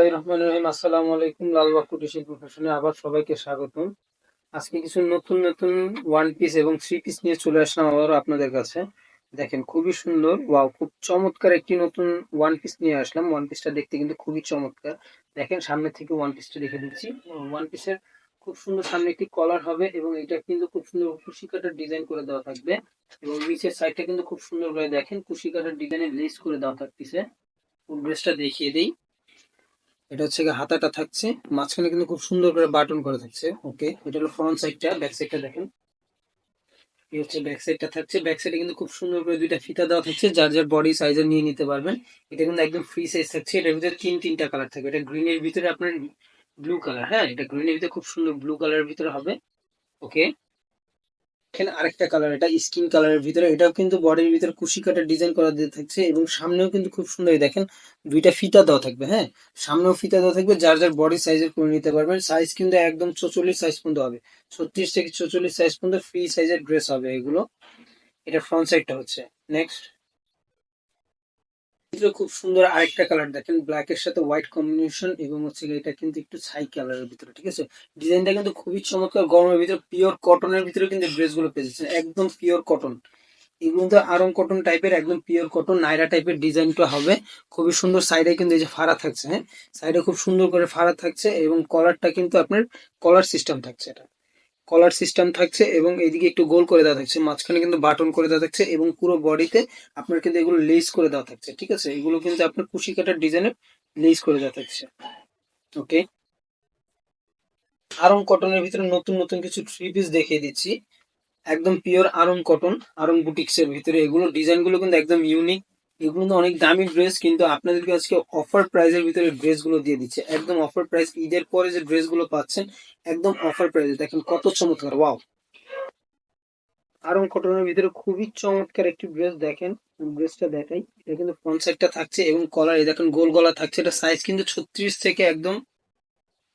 বিসমিল্লাহির রহমানির রহিম। আসসালামু আলাইকুম। লালবাগ কুটি শিল্প ফ্যাশনে আবার সবাইকে স্বাগতম। আজকে কিছু নতুন নতুন ওয়ান পিস এবং থ্রি পিস নিয়ে চলে আসলাম আবারও আপনাদের কাছে। দেখেন খুবই সুন্দর, ওয়াও, খুব চমৎকার একটি নতুন ওয়ান পিস নিয়ে আসলাম। ওয়ান পিসটা দেখতে কিন্তু খুবই চমৎকার। দেখেন সামনে থেকে ওয়ান পিসটা দেখে দিচ্ছি। ওয়ান পিসের খুব সুন্দর সামনে একটি কলার হবে এবং এটা কিন্তু খুব সুন্দর কুশি কাটার ডিজাইন করে দেওয়া থাকবে এবং নিচের সাইডটা কিন্তু খুব সুন্দর করে দেখেন কুশি কাটার ডিজাইনের লেস করে দেওয়া থাকতেছে। ফুল ড্রেসটা দেখিয়ে দিই। এটা হচ্ছে গিয়ে হাতাটা থাকছে, মাঝখানে কিন্তু খুব সুন্দর করে বাটন করা থাকছে। ওকে, এটা হলো ফ্রন্ট সাইডটা। ব্যাক সাইডটা দেখেন, এই হচ্ছে ব্যাক সাইডটা থাকছে। ব্যাক সাইডে কিন্তু খুব সুন্দর করে দুইটা ফিতা দেওয়া থাকছে, যার যার বডি সাইজে নিয়ে নিতে পারবেন। এটা কিন্তু একদম ফ্রি সাইজ থাকছে। এটার ভিতরে তিনটা কালার থাকবে। এটা গ্রিনের ভিতরে আপনার ব্লু কালার, হ্যাঁ, এটা গ্রিনের ভিতরে খুব সুন্দর ব্লু কালারের ভিতরে হবে। ওকে, এখানে আরেকটা কালার, এটা স্কিন কালারের ভিতরে। এটাও কিন্তু বডির ভিতরে কুশি কাটার ডিজাইন করা দিয়ে থাকছে এবং সামনেও কিন্তু খুব সুন্দর, এই দেখেন দুইটা ফিতা দেওয়া থাকবে। হ্যাঁ, সামনেও ফিতা দেওয়া থাকবে, যার যার বডি সাইজের করে নিতে পারবেন। সাইজ কিন্তু একদম 44 সাইজ পর্যন্ত হবে। 36 থেকে 44 সাইজ পর্যন্ত ফ্রি সাইজের ড্রেস হবে এগুলো। এটা ফ্রন্ট সাইডটা হচ্ছে। নেক্সট, ভিতরে খুব সুন্দর আরেকটা কালার দেখেন, ব্ল্যাক এর সাথে হোয়াইট কম্বিনেশন এবং হচ্ছে গিয়ে এটা কিন্তু একটু ছাই কালারের ভিতরে। ঠিক আছে, ডিজাইনটা কিন্তু খুবই চমৎকার। গরমের ভিতরে পিওর কটনের ভিতরে কিন্তু ড্রেস গুলো পেয়ে যাচ্ছেন, একদম পিওর কটন। এগুলো তো আরং কটন টাইপের, একদম পিওর কটন নাইরা টাইপের ডিজাইনটা হবে। খুবই সুন্দর। সাইডে কিন্তু এই যে ফাড়া থাকছে, হ্যাঁ, সাইডে খুব সুন্দর করে ফাড়া থাকছে এবং কলারটা কিন্তু আপনার কলার সিস্টেম থাকছে। এটা কলার সিস্টেম থাকছে এবং এইদিকে একটু গোল করে দেওয়া থাকছে, মাঝখানে কিন্তু বাটন করে দেওয়া থাকছে এবং পুরো বডিতে আপনার কিন্তু এগুলো লেস করে দেওয়া থাকছে। ঠিক আছে, এগুলো কিন্তু আপনার কুশি কাটার ডিজাইনের লেস করে দেওয়া থাকছে। ওকে, আরং কটনের ভিতরে নতুন নতুন কিছু থ্রি পিস দেখিয়ে দিচ্ছি। একদম pure Aarong cotton, Aarong boutiques এর ভিতরে। এগুলো ডিজাইন গুলো কিন্তু একদম ইউনিক। এগুলো তো অনেক দামি ড্রেস, কিন্তু আপনাদেরকে আজকে অফার প্রাইসের ভিতরে ড্রেস গুলো দিয়ে দিচ্ছে, একদম অফার প্রাইস। ঈদের পরে যে ড্রেস গুলো পাচ্ছেন একদম অফার প্রাইসে, দেখেন কত চমৎকার, ওয়াও। আরং কটনের ভিতরে খুবই চমৎকার একটি ড্রেস। দেখেন ড্রেসটা দেখাই, এটা কিন্তু ফ্রন্ট সাইডটা থাকছে এবং কলার এই দেখেন গোল গলা থাকছে। এটা সাইজ কিন্তু 36 থেকে একদম,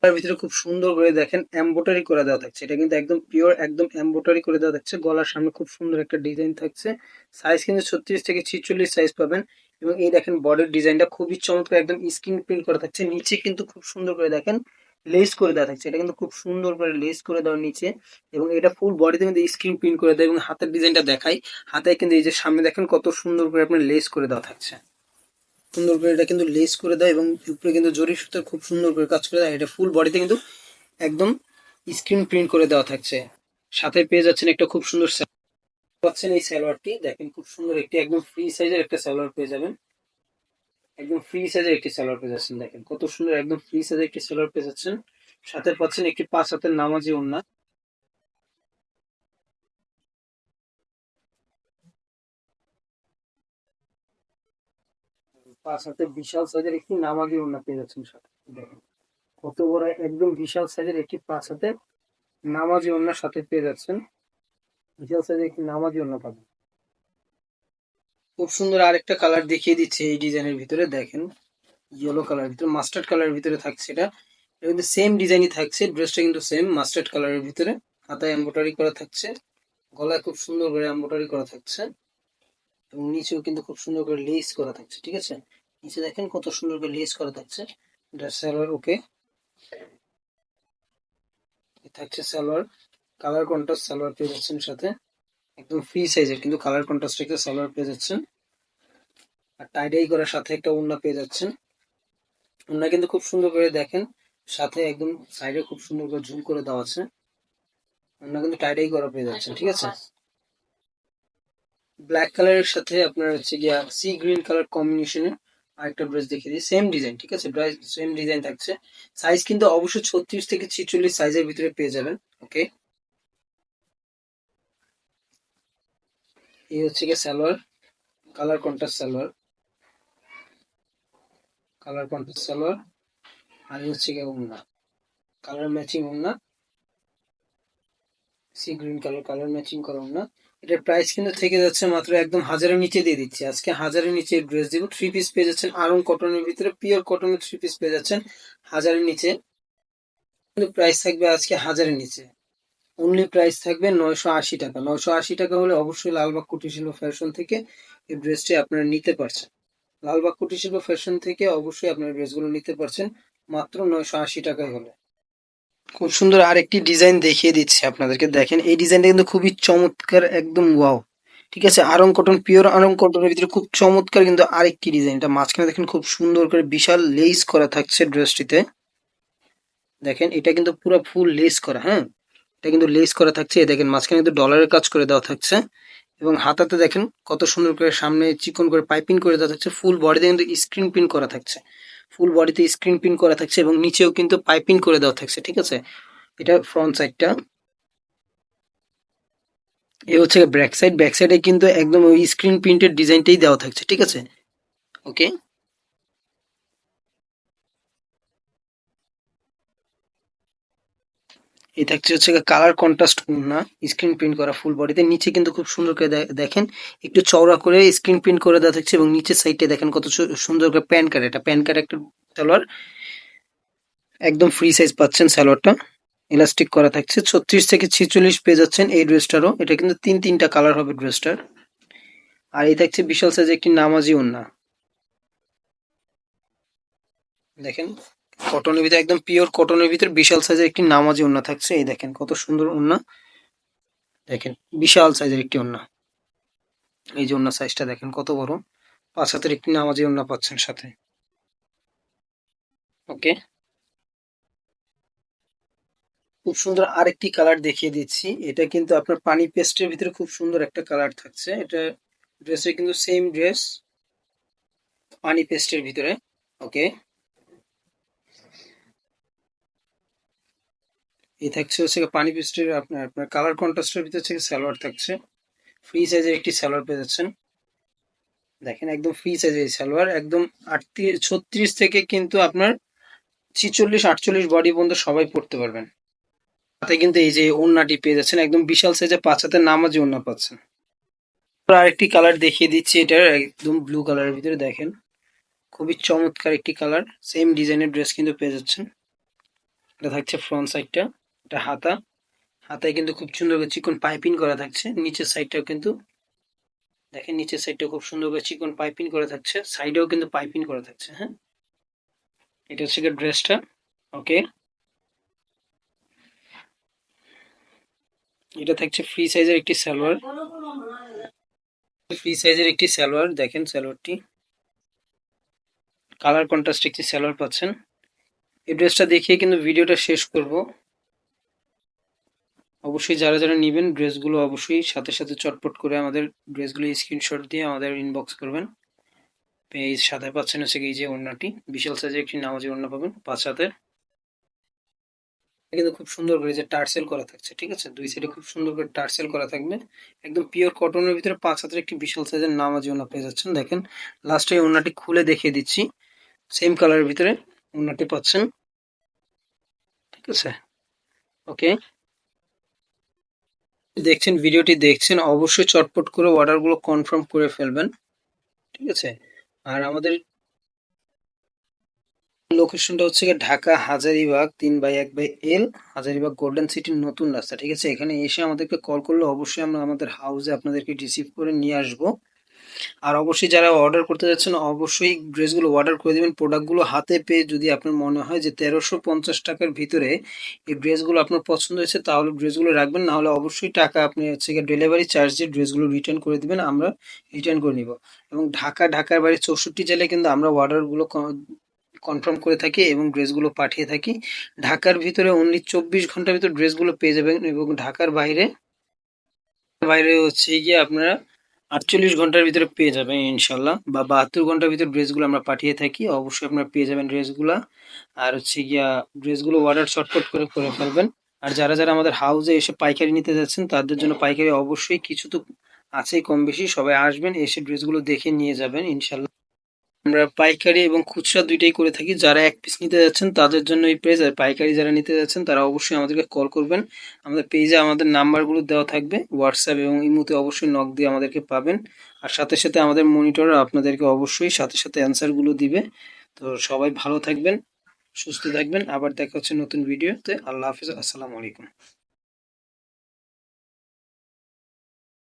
তার ভিতরে খুব সুন্দর করে দেখেন এমব্রয়ডারি করে দেওয়া থাকছে। এটা কিন্তু একদম পিওর, একদম এমব্রয়ডারি করে দেওয়া থাকছে। গলার সামনে খুব সুন্দর একটা ডিজাইন থাকছে। সাইজ কিন্তু 36 থেকে 46 সাইজ পাবেন এবং এই দেখেন বডির ডিজাইনটা খুবই চমৎকার, একদম স্ক্রিন প্রিন্ট করা থাকছে। নিচে কিন্তু খুব সুন্দর করে দেখেন লেস করে দেওয়া থাকছে। এটা কিন্তু খুব সুন্দর করে লেস করে দেওয়া নিচে এবং এটা ফুল বডিতে কিন্তু স্ক্রিন প্রিন্ট করে দেয় এবং হাতের ডিজাইনটা দেখাই। হাতে কিন্তু এই যে সামনে দেখেন কত সুন্দর করে আপনার লেস করে দেওয়া থাকছে। সুন্দর করে এটা কিন্তু লেস করে দেয় এবং উপরে কিন্তু জরি সুতার খুব সুন্দর করে কাজ করে দেয়। এটা ফুল বডিতে কিন্তু একদম স্ক্রিন প্রিন্ট করে দেওয়া থাকছে। সাথে পেয়ে যাচ্ছেন একটা খুব সুন্দর পাচ্ছেন এই সালোয়ারটি। দেখেন খুব সুন্দর একটি একদম ফ্রি সাইজের একটা সালোয়ার পেয়ে যাবেন। একদম ফ্রি সাইজের একটি সালোয়ার পেয়ে যাচ্ছেন। দেখেন কত সুন্দর, একদম ফ্রি সাইজের একটি সালোয়ার পেয়ে যাচ্ছেন। সাথে পাচ্ছেন একটি 5 হাতের নামাজি ওড়না। 5 হাতের বিশাল সাইজের একটি নামাজি ওড়না পেয়ে যাচ্ছেন সাথে। দেখেন কত বড়, একদম বিশাল সাইজের একটি 5 হাতের নামাজি ওড়নার সাথে পেয়ে যাচ্ছেন। বিশাল সাইজের একটি নামাজি ওড়না পাবেন। খুব সুন্দর আরেকটা কালার দেখিয়ে দিচ্ছে এই ডিজাইনের ভিতরে। দেখেন ইয়েলো কালার ভিতরে, মাস্টার্ড কালারের ভিতরে থাকছে। এটা এটা কিন্তু সেম ডিজাইনই থাকছে, ড্রেসটা কিন্তু সেম মাস্টার্ড কালারের ভিতরে। হাতায় এমব্রয়ডারি করা থাকছে, গলায় খুব সুন্দর করে এমব্রয়ডারি করা থাকছে এবং নিচেও কিন্তু খুব সুন্দর করে লেস করা থাকছে। ঠিক আছে, নিচে দেখেন কত সুন্দর করে লেস করা থাকছে। এটা সালোয়ার। ওকে, থাকছে সালোয়ার। কালার কন্ট্রাস্ট সালোয়ার পেয়ে যাচ্ছেন সাথে, একদম ফ্রি সাইজের কিন্তু কালার কন্ট্রাস্ট একটা সালোয়ার পেয়ে যাচ্ছেন। আর টাইডাই করার সাথে একটা ওড়না পেয়ে যাচ্ছেন। ওড়না কিন্তু খুব সুন্দর করে দেখেন, সাথে একদম সাইডে খুব সুন্দর করে ঝুল করে দেওয়া আছে। ওড়না কিন্তু টাইডাই করা পেয়ে যাচ্ছেন। ঠিক আছে, ব্ল্যাক কালারের সাথে আপনার হচ্ছে গিয়া সি গ্রিন কালার কম্বিনেশনে আরেকটা ড্রেস দেখিয়ে দিই। সেম ডিজাইন, ঠিক আছে, সেম ডিজাইন থাকছে। সাইজ কিন্তু অবশ্যই 36 থেকে 46 সাইজের ভিতরে পেয়ে যাবেন। ওকে, এই হচ্ছে গিয়ে salwar, colour contrast salwar, colour contrast salwar. আর এই হচ্ছে গিয়ে ওড়না, কালার ম্যাচিং ওড়না, sea green colour, colour matching করা ওড়না। এটার প্রাইস কিন্তু থেকে যাচ্ছে মাত্র একদম 1000-এর নিচে দিয়ে দিচ্ছি আজকে। 1000-এর নিচে ড্রেস দিব। থ্রি পিস পেয়ে যাচ্ছেন আরং কটনের ভিতরে, পিওর কটনের থ্রি পিস পেয়ে যাচ্ছেন 1000-এর নিচে। কিন্তু প্রাইস থাকবে আজকে 1000-এর নিচে। অনলি প্রাইস থাকবে 980 টাকা। 980 টাকা হলে অবশ্যই লালবাগ কুটির শিল্প ফ্যাশন থেকে এই ড্রেসটি আপনারা নিতে পারছেন। লালবাগ কুটির শিল্প ফ্যাশন থেকে অবশ্যই আপনারা ড্রেসগুলো নিতে পারছেন। মাত্র 980 টাকায় হলে। খুব সুন্দর আরেকটি ডিজাইন দেখিয়ে দিচ্ছি আপনাদেরকে, দেখেন এই ডিজাইনটা কিন্তু খুবই চমৎকার, একদম ওয়াও। ঠিক আছে, আরং কটন, পিওর আরং কটনের ভিতরে খুব চমৎকার কিন্তু আরেকটি ডিজাইন। এটা মাঝখানে দেখেন খুব সুন্দর করে বিশাল লেস করা থাকছে ড্রেসটিতে। দেখেন এটা কিন্তু পুরো ফুল লেস করা, হ্যাঁ, এটা কিন্তু লেস করা থাকছে। এই দেখেন মাঝখানে কিন্তু ডলারের কাজ করে দেওয়া থাকছে, এবং হাতাতে দেখেন কত সুন্দর করে সামনে চিকন করে পাইপিং করে দেওয়া থাকছে। ফুল বডিতে কিন্তু স্ক্রিন প্রিন্ট করা থাকছে, ফুল বডিতে স্ক্রিন প্রিন্ট করা থাকছে, এবং নিচেও কিন্তু পাইপিং করে দেওয়া থাকছে। ঠিক আছে, এটা ফ্রন্ট সাইডটা। এই হচ্ছে ব্যাক সাইড, ব্যাক সাইডে কিন্তু একদম ওই স্ক্রিন প্রিন্টের ডিজাইনটাই দেওয়া থাকছে। ঠিক আছে, ওকে। এই থাকছে হচ্ছে কালার কন্ট্রাস্ট না, স্ক্রিন প্রিন্ট করা ফুল বডিতে। নিচে কিন্তু খুব সুন্দর করে দেখেন একটু চওড়া করে স্ক্রিন প্রিন্ট করে দেওয়া থাকছে, এবং নিচের সাইডে দেখেন কত সুন্দর করে প্যান কাট, এটা প্যান কাট একটা সালোয়ার। একদম ফ্রি সাইজ পাচ্ছেন সালোয়ারটা, ইলাস্টিক করা থাকছে। 36 থেকে 46 পেয়ে যাচ্ছেন এই ড্রেসটারও। এটা কিন্তু তিনটা কালার হবে ড্রেসটার। আর এই থাকছে বিশাল সাইজ একটি নামাজি ওড়না, দেখেন কটনের ভিতরে, একদম পিওর কটনের ভিতরে বিশাল সাইজের একটি নামাজি ওড়না থাকছে। এই দেখেন কত সুন্দর ওড়না, দেখেন বিশাল সাইজের একটি ওড়না। এই যে ওড়না সাইজটা দেখেন কত বড়, 5 হাতের একটি নামাজি ওড়না পাচ্ছেন সাথে, ওকে। খুব সুন্দর আরেকটি কালার দেখিয়ে দিচ্ছি। এটা কিন্তু আপনার পানি পেস্টের ভিতরে খুব সুন্দর একটা কালার থাকছে। এটা ড্রেসের কিন্তু সেম ড্রেস, পানি পেস্টের ভিতরে, ওকে। এই থাকছে হচ্ছে পানি পেস্টের আপনার আপনার কালার কন্ট্রাস্টের ভিতরে হচ্ছে সালোয়ার থাকছে। ফ্রি সাইজের একটি সালোয়ার পেয়ে যাচ্ছেন, দেখেন একদম ফ্রি সাইজের সালোয়ার। একদম 36 থেকে কিন্তু আপনার 46 48 বডি পর্যন্ত সবাই পড়তে পারবেন। তাতে কিন্তু এই যে ওড়নাটি পেয়ে যাচ্ছেন একদম বিশাল সাইজে 5 হাতের নামাজি ওড়না পাচ্ছেন। আরেকটি কালার দেখিয়ে দিচ্ছি, এটার একদম ব্লু কালারের ভিতরে দেখেন খুবই চমৎকার একটি কালার। সেম ডিজাইনের ড্রেস কিন্তু পেয়ে যাচ্ছেন। এটা থাকছে ফ্রন্ট সাইডটা, এটা হাতা, হাতায় কিন্তু খুব সুন্দর করে চিকন পাইপিং করা থাকছে। নিচের সাইডটাও কিন্তু দেখেন, নিচের সাইডটা খুব সুন্দর করে চিকন পাইপিং করা থাকছে, সাইডেও কিন্তু পাইপিং করা থাকছে, হ্যাঁ। এটা হচ্ছে ড্রেসটা, ওকে। এটা থাকছে ফ্রি সাইজের একটি সালোয়ার, ফ্রি সাইজের একটি সালোয়ার। দেখেন সালোয়ারটি কালার কন্ট্রাস্ট একটি সালোয়ার পাচ্ছেন। এই ড্রেসটা দেখিয়ে কিন্তু ভিডিওটা শেষ করব। অবশ্যই যারা যারা নেবেন ড্রেসগুলো অবশ্যই সাথে সাথে চটপট করে আমাদের ড্রেসগুলো স্ক্রিনশট দিয়ে আমাদের ইনবক্স করবেন। এই সাথে পাচ্ছেন হচ্ছে এই যে ওড়নাটি, বিশাল সাইজের একটি নামাজি ওড়না পাবেন 5 হাতের। কিন্তু খুব সুন্দর করে যে টার্সেল করা থাকছে। ঠিক আছে, দুই সাইডে খুব সুন্দর করে টার্সেল করা থাকবে। একদম পিওর কটনের ভিতরে 5 হাতের একটি বিশাল সাইজের নামাজি ওড়না পেয়ে যাচ্ছেন। দেখেন লাস্টে এই ওড়নাটি খুলে দেখিয়ে দিচ্ছি, সেম কালারের ভিতরে ওড়নাটি পাচ্ছেন। ঠিক আছে, ওকে। দেখছেন ভিডিওটি দেখছেন অবশ্যই চটপট করে অর্ডারগুলো কনফার্ম করে ফেলবেন। ঠিক আছে, আর আমাদের লোকেশনটা হচ্ছে ঢাকা হাজারীবাগ 3/1/L, হাজারীবাগ গোল্ডেন সিটির নতুন রাস্তা। ঠিক আছে, এখানে এসে আমাদেরকে কল করলে অবশ্যই আমরা আমাদের হাউসে আপনাদেরকে রিসিভ করে নিয়ে আসবো। আর অবশ্যই যারা অর্ডার করতে যাচ্ছেন অবশ্যই ড্রেসগুলো অর্ডার করে দেবেন। প্রোডাক্টগুলো হাতে পেয়ে যদি আপনার মনে হয় যে 1350 টাকার ভিতরে এই ড্রেসগুলো আপনার পছন্দ হয়েছে, তাহলে ড্রেসগুলো রাখবেন, না হলে অবশ্যই টাকা আপনি হচ্ছে ডেলিভারি চার্জ দিয়ে ড্রেসগুলো রিটার্ন করে দিবেন, আমরা রিটার্ন করে নিব। এবং ঢাকার বাইরে 64 জেলায় কিন্তু আমরা অর্ডারগুলো কনফার্ম করে থাকি এবং ড্রেসগুলো পাঠিয়ে থাকি। ঢাকার ভিতরে অনলি 24 ঘন্টার ভিতর ড্রেসগুলো পেয়ে যাবেন, এবং ঢাকার বাইরে বাইরে হচ্ছে গিয়ে আপনারা 48 ঘন্টার ভিতরে পেয়ে যাবেন ইনশাল্লাহ, বা 72 ঘন্টার ভিতরে ড্রেসগুলো আমরা পাঠিয়ে থাকি। অবশ্যই আপনারা পেয়ে যাবেন ড্রেসগুলা। আর হচ্ছে গিয়া ড্রেসগুলো অর্ডার চটপট করে করে ফেলবেন। আর যারা যারা আমাদের হাউসে এসে পাইকারি নিতে যাচ্ছেন তাদের জন্য পাইকারি অবশ্যই কিছু তো আছেই কম বেশি, সবাই আসবেন, এসে ড্রেসগুলো দেখে নিয়ে যাবেন ইনশাল্লাহ। আমরা পাইকারি এবং খুচরা দুইটাই করে থাকি। যারা এক পিস নিতে যাচ্ছেন তাদের জন্য এই প্রাইস, আর পাইকারি যারা নিতে যাচ্ছেন তারা অবশ্যই আমাদেরকে কল করবেন। আমাদের পেজে আমাদের নাম্বারগুলো দেওয়া থাকবে, হোয়াটসঅ্যাপ এবং ইমোতে অবশ্যই নক দিয়ে আমাদেরকে পাবেন। আর সাথে সাথে আমাদের মনিটর আপনাদেরকে অবশ্যই সাথে সাথে অ্যান্সারগুলো দিবে। তো সবাই ভালো থাকবেন, সুস্থ থাকবেন, আবার দেখা হচ্ছে নতুন ভিডিওতে। আল্লাহ হাফিজ, আসসালামু আলাইকুম।